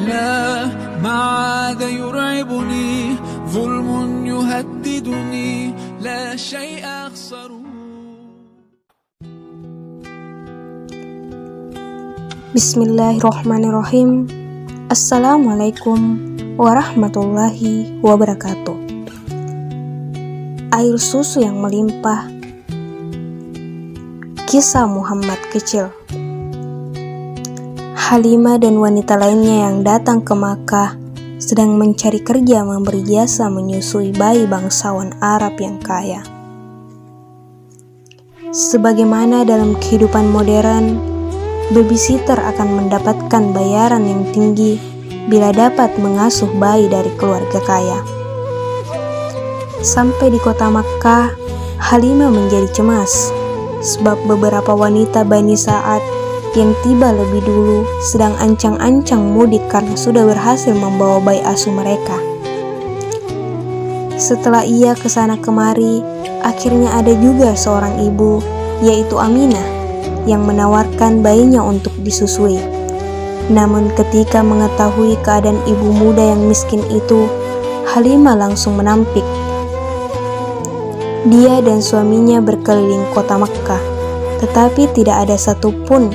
لا ما عاد يرعبني ظلم يهددني لا شيء أخسره. Bismillahirrahmanirrahim. Assalamualaikum warahmatullahi wabarakatuh. Air susu yang melimpah. Kisah Muhammad kecil. Halimah dan wanita lainnya yang datang ke Makkah sedang mencari kerja memberi jasa menyusui bayi bangsawan Arab yang kaya. Sebagaimana dalam kehidupan modern, babysitter akan mendapatkan bayaran yang tinggi bila dapat mengasuh bayi dari keluarga kaya. Sampai di kota Makkah, Halimah menjadi cemas sebab beberapa wanita Bani Sa'ad yang tiba lebih dulu sedang ancang-ancang mudik karena sudah berhasil membawa bayi asuh mereka. Setelah ia kesana kemari, akhirnya ada juga seorang ibu, yaitu Aminah, yang menawarkan bayinya untuk disusui. Namun ketika mengetahui keadaan ibu muda yang miskin itu, Halimah langsung menampik. Dia dan suaminya berkeliling kota Makkah, tetapi tidak ada satupun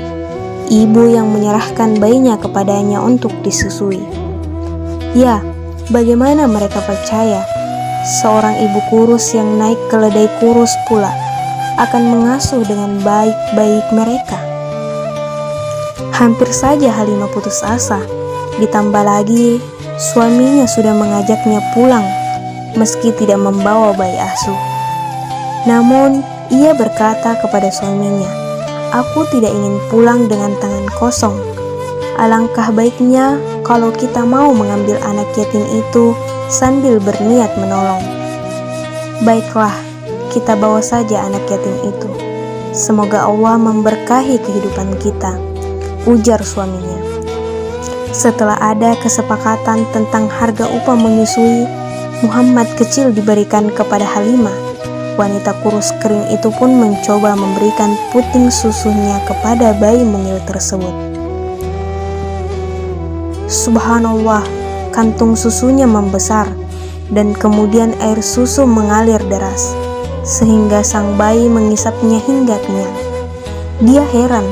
ibu yang menyerahkan bayinya kepadanya untuk disusui. Ya, bagaimana mereka percaya seorang ibu kurus yang naik keledai kurus pula akan mengasuh dengan baik-baik mereka? Hampir saja Halimah putus asa, ditambah lagi suaminya sudah mengajaknya pulang meski tidak membawa bayi asuh. Namun ia berkata kepada suaminya, "Aku tidak ingin pulang dengan tangan kosong. Alangkah baiknya kalau kita mau mengambil anak yatim itu sambil berniat menolong. Baiklah, kita bawa saja anak yatim itu. Semoga Allah memberkahi kehidupan kita," ujar suaminya. Setelah ada kesepakatan tentang harga upah menyusui, Muhammad kecil diberikan kepada Halimah. Wanita kurus kering itu pun mencoba memberikan puting susunya kepada bayi mungil tersebut. Subhanallah, kantung susunya membesar dan kemudian air susu mengalir deras, sehingga sang bayi mengisapnya hingga kenyang. Dia heran,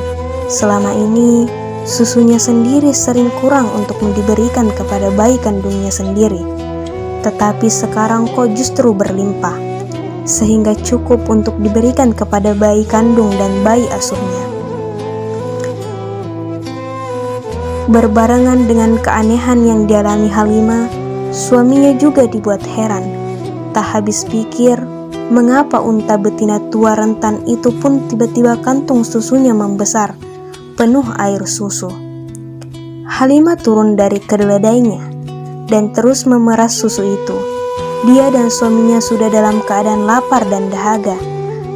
selama ini susunya sendiri sering kurang untuk diberikan kepada bayi kandungnya sendiri, tetapi sekarang kok justru berlimpah, sehingga cukup untuk diberikan kepada bayi kandung dan bayi asuhnya. Berbarengan dengan keanehan yang dialami Halimah, suaminya juga dibuat heran. Tak habis pikir, mengapa unta betina tua rentan itu pun tiba-tiba kantung susunya membesar, penuh air susu. Halimah turun dari keledainya dan terus memeras susu itu. Dia dan suaminya sudah dalam keadaan lapar dan dahaga.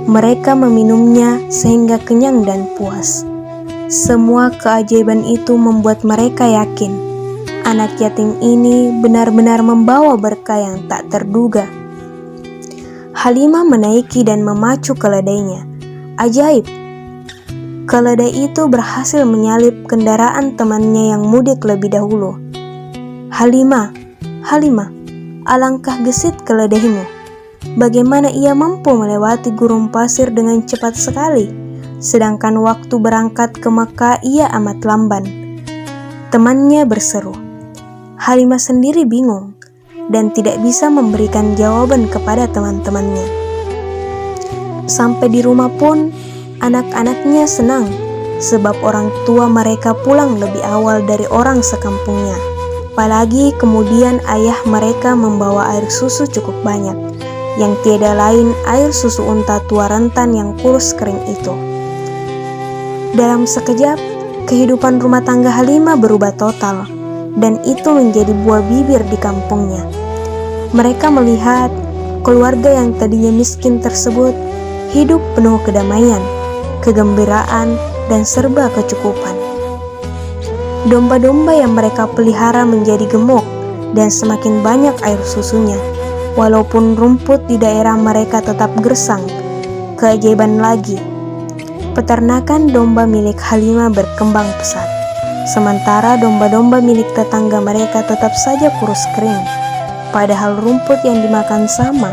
Mereka meminumnya sehingga kenyang dan puas. Semua keajaiban itu membuat mereka yakin anak yatim ini benar-benar membawa berkah yang tak terduga. Halimah menaiki dan memacu keledainya. Ajaib! Keledai itu berhasil menyalip kendaraan temannya yang mudik lebih dahulu. Halimah, alangkah gesit keledaimu. Bagaimana ia mampu melewati gurun pasir dengan cepat sekali, sedangkan waktu berangkat ke Makkah ia amat lamban. Temannya berseru. Halimah sendiri bingung dan tidak bisa memberikan jawaban kepada teman-temannya. Sampai di rumah pun anak-anaknya senang sebab orang tua mereka pulang lebih awal dari orang sekampungnya. Apalagi kemudian ayah mereka membawa air susu cukup banyak, yang tiada lain air susu unta tua rentan yang kurus kering itu. Dalam sekejap, kehidupan rumah tangga Halimah berubah total, dan itu menjadi buah bibir di kampungnya. Mereka melihat keluarga yang tadinya miskin tersebut hidup penuh kedamaian, kegembiraan, dan serba kecukupan. Domba-domba yang mereka pelihara menjadi gemuk dan semakin banyak air susunya, walaupun rumput di daerah mereka tetap gersang. Keajaiban lagi, peternakan domba milik Halimah berkembang pesat. Sementara domba-domba milik tetangga mereka tetap saja kurus kering, padahal rumput yang dimakan sama.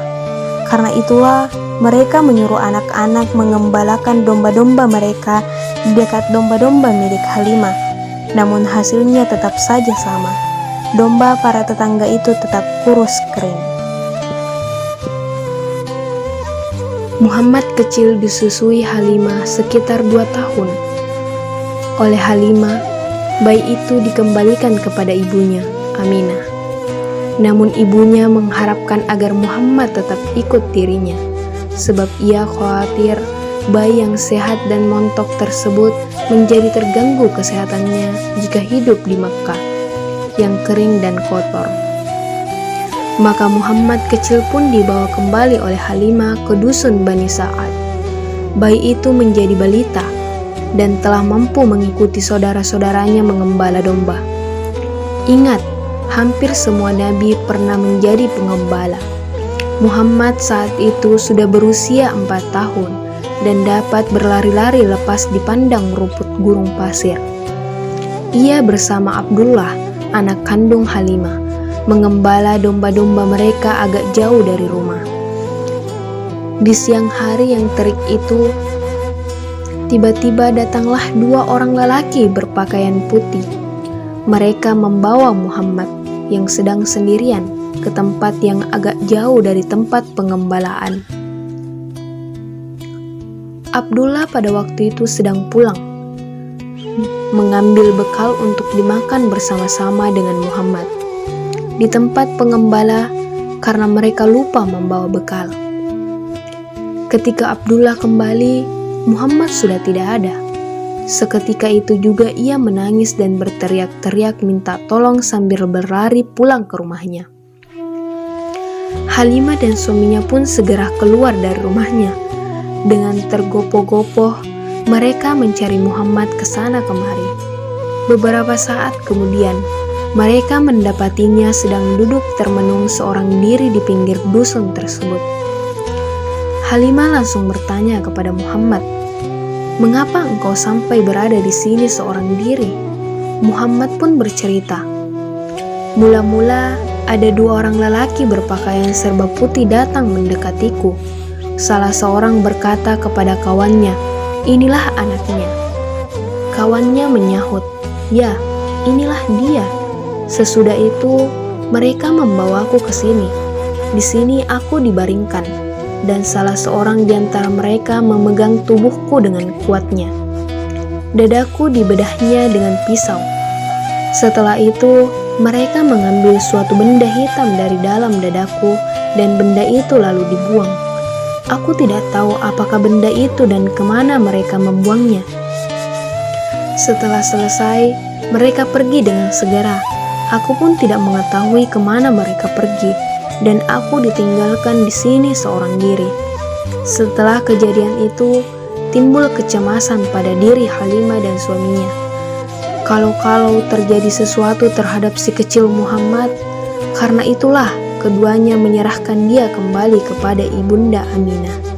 Karena itulah mereka menyuruh anak-anak mengembalakan domba-domba mereka di dekat domba-domba milik Halimah. Namun hasilnya tetap saja sama. Domba para tetangga itu tetap kurus kering. Muhammad kecil disusui Halimah sekitar 2 tahun. Oleh Halimah, bayi itu dikembalikan kepada ibunya, Aminah. Namun ibunya mengharapkan agar Muhammad tetap ikut dirinya, sebab ia khawatir bayi yang sehat dan montok tersebut menjadi terganggu kesehatannya jika hidup di Mekkah yang kering dan kotor. Maka Muhammad kecil pun dibawa kembali oleh Halimah ke dusun Bani Sa'ad. Bayi itu menjadi balita dan telah mampu mengikuti saudara-saudaranya mengembala domba. Ingat, hampir semua nabi pernah menjadi pengembala. Muhammad saat itu sudah berusia 4 tahun dan dapat berlari-lari lepas dipandang rumput gurun pasir. Ia bersama Abdullah, anak kandung Halimah, mengembala domba-domba mereka agak jauh dari rumah. Di siang hari yang terik itu, tiba-tiba datanglah 2 orang lelaki berpakaian putih. Mereka membawa Muhammad yang sedang sendirian ke tempat yang agak jauh dari tempat pengembalaan. Abdullah pada waktu itu sedang pulang, mengambil bekal untuk dimakan bersama-sama dengan Muhammad di tempat pengembala karena mereka lupa membawa bekal. Ketika Abdullah kembali, Muhammad sudah tidak ada. Seketika itu juga ia menangis dan berteriak-teriak minta tolong sambil berlari pulang ke rumahnya. Halimah dan suaminya pun segera keluar dari rumahnya. Dengan tergopoh-gopoh, mereka mencari Muhammad ke sana kemari. Beberapa saat kemudian, mereka mendapatinya sedang duduk termenung seorang diri di pinggir dusun tersebut. Halimah langsung bertanya kepada Muhammad, "Mengapa engkau sampai berada di sini seorang diri?" Muhammad pun bercerita, "Mula-mula ada 2 orang lelaki berpakaian serba putih datang mendekatiku. Salah seorang berkata kepada kawannya, 'Inilah anaknya.' Kawannya menyahut, 'Ya, inilah dia.' Sesudah itu, mereka membawaku ke sini. Di sini aku dibaringkan, dan salah seorang di antara mereka memegang tubuhku dengan kuatnya. Dadaku dibedahnya dengan pisau. Setelah itu, mereka mengambil suatu benda hitam dari dalam dadaku, dan benda itu lalu dibuang. Aku tidak tahu apakah benda itu dan kemana mereka membuangnya. Setelah selesai, mereka pergi dengan segera. Aku pun tidak mengetahui kemana mereka pergi, dan aku ditinggalkan di sini seorang diri." Setelah kejadian itu, timbul kecemasan pada diri Halimah dan suaminya. Kalau terjadi sesuatu terhadap si kecil Muhammad, karena itulah keduanya menyerahkan dia kembali kepada ibunda Aminah.